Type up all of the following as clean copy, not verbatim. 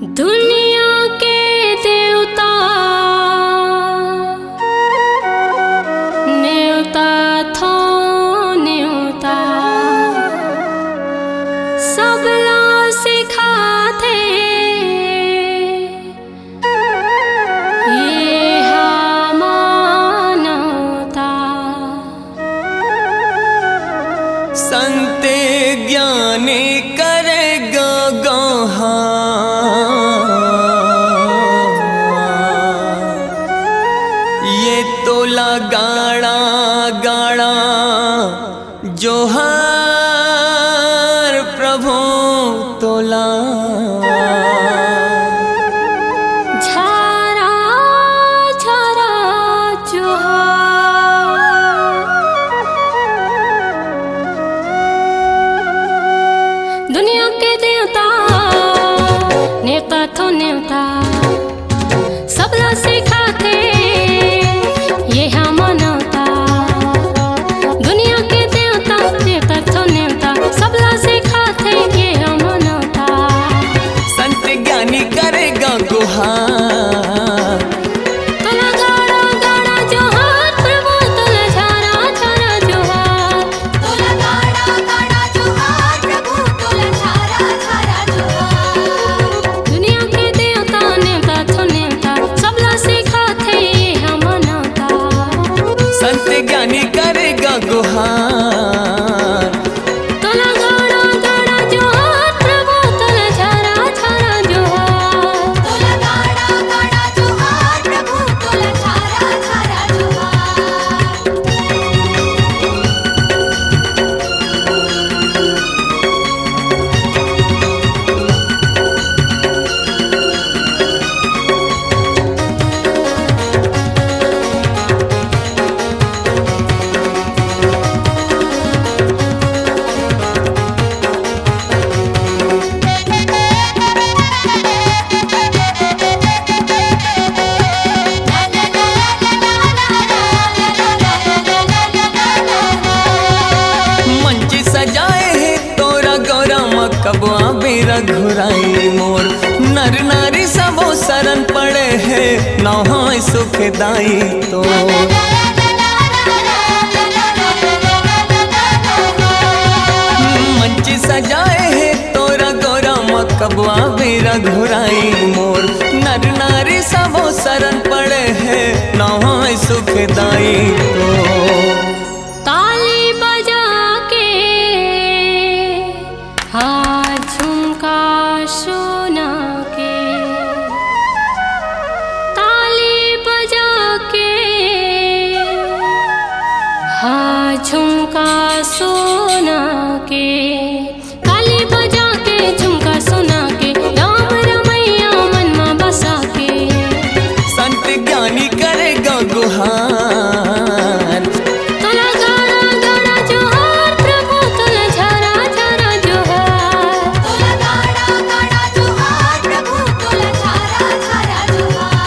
दुनिया के देवता न्योता थो न्योता सबला सिखाते ये मानवता। संत ज्ञानी करेगा गहा ये तोला गाड़ा गाड़ा जोहार प्रभु तोला झरा झरा जोहार। दुनिया के देवता न्योता थो न्योता सबला सिखाते ये मानवता। दुनिया के देवता न्योता थो न्योता सबला सिखाते ये मानवता। संत ज्ञानी करेगा गुहार तोला गाड़ा गाड़ा जोहार प्रभु तोला झरा झरा जोहार। तोला गाड़ा गाड़ा जोहार प्रभु तोला झरा झरा जोहार। दुनिया के देवता न्योता थो न्योता सबला सिखाते ये मानवता। संत ज्ञानी करेगा गुहार तोला गाड़ा गाड़ा जोहार प्रभु तोला झरा झरा जोहार। तोला गाड़ा गाड़ा जोहार प्रभु तोला झरा झरा जोहार। मंच सजाए है तोरा गौरा मकबा बेरा घुराई मोर नर नारी सबो शरण पड़े है नौ सुखदाई तो मंच सजाए है तोरा गौरा मकबा बेरा घुराई मोर नर नारी सबो शरण पड़े है नौ सुखदाई तो ताली बजा के हाथ झुमका सोना के। ताली बजा के हाथ झुमका सोना के। ताली बजा के झुमका सोना के राम रमैया मन में बसा के। संत ज्ञानी करेगा गुहार तोला गाड़ा गाड़ा जोहार प्रभु तोला झरा झरा जोहार। तोला गाड़ा गाड़ा जोहार प्रभु तोला झरा झरा जोहार।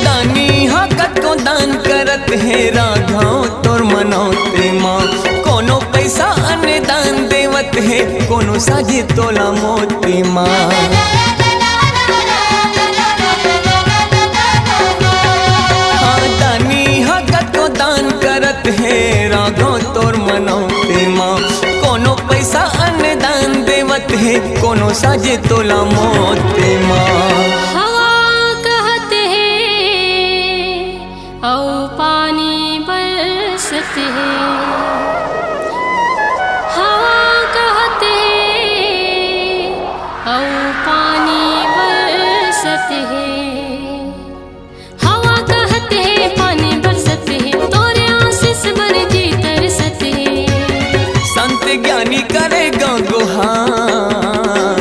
दानी हकत को दान करत है राघव तोर मनौते माँ कोनो पैसा अन्य दान देवत है कोनो साजे तोला मोती माँ हाँ दानी हकत को दान करत है राघव तोर मनौते माँ कोनो पैसा अन्य दान देवत है कोनो साजे तोला मोती माँ हवा कहते हैं औ पानी बरसते हैं। हवा कहते हैं औ पानी बरसते हैं। हवा कहते हैं पानी बरसते हैं तोरे आशीष बर जी तरसते हैं। संत ज्ञानी का करेगा गुहार।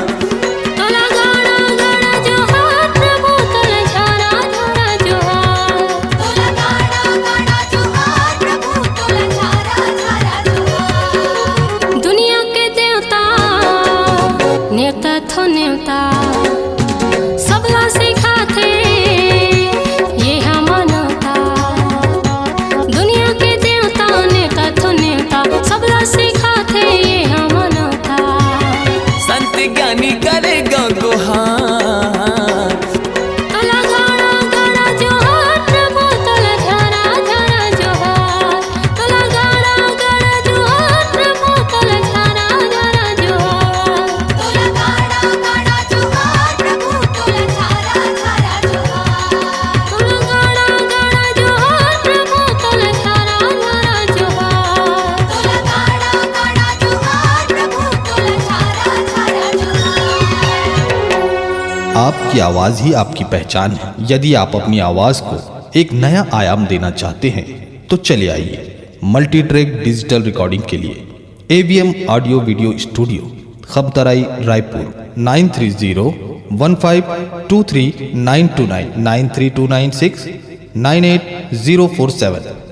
तोला गाड़ा गाड़ा जोहार प्रभु तोला झारा झारा जोहार। तोला गाड़ा गाड़ा जोहार प्रभु तोला झारा झारा जोहार। दुनिया के देवता नेवता थो नेवता सबला सिखाते ये मानवता। दुनिया के देवता नेवता थो नेवता सबला सिखाते ये मानवता। संत ज्ञानी करेगा गुहार। तोला गाड़ा गाड़ा जोहार प्रभु तोला झारा झारा जोहार। तोला गाड़ा गाड़ा जोहार प्रभु तोला झारा झारा जोहार। तोला गाड़ा गाड़ा जोहार प्रभु तोला झारा झारा जोहार। तोला गाड़ा गाड़ा जोहार प्रभु तोला झारा झारा जोहार। तोला गाड़ा गाड़ा जोहार प्रभु तोला झारा झारा जोहार। आपकी आवाज ही आपकी पहचान है। यदि आप अपनी आवाज को एक नया आयाम देना चाहते हैं तो चले आइए मल्टी ट्रैक डिजिटल रिकॉर्डिंग के लिए AVM audio video studio, Khamtarai, Raipur 9301523929 93296 98047।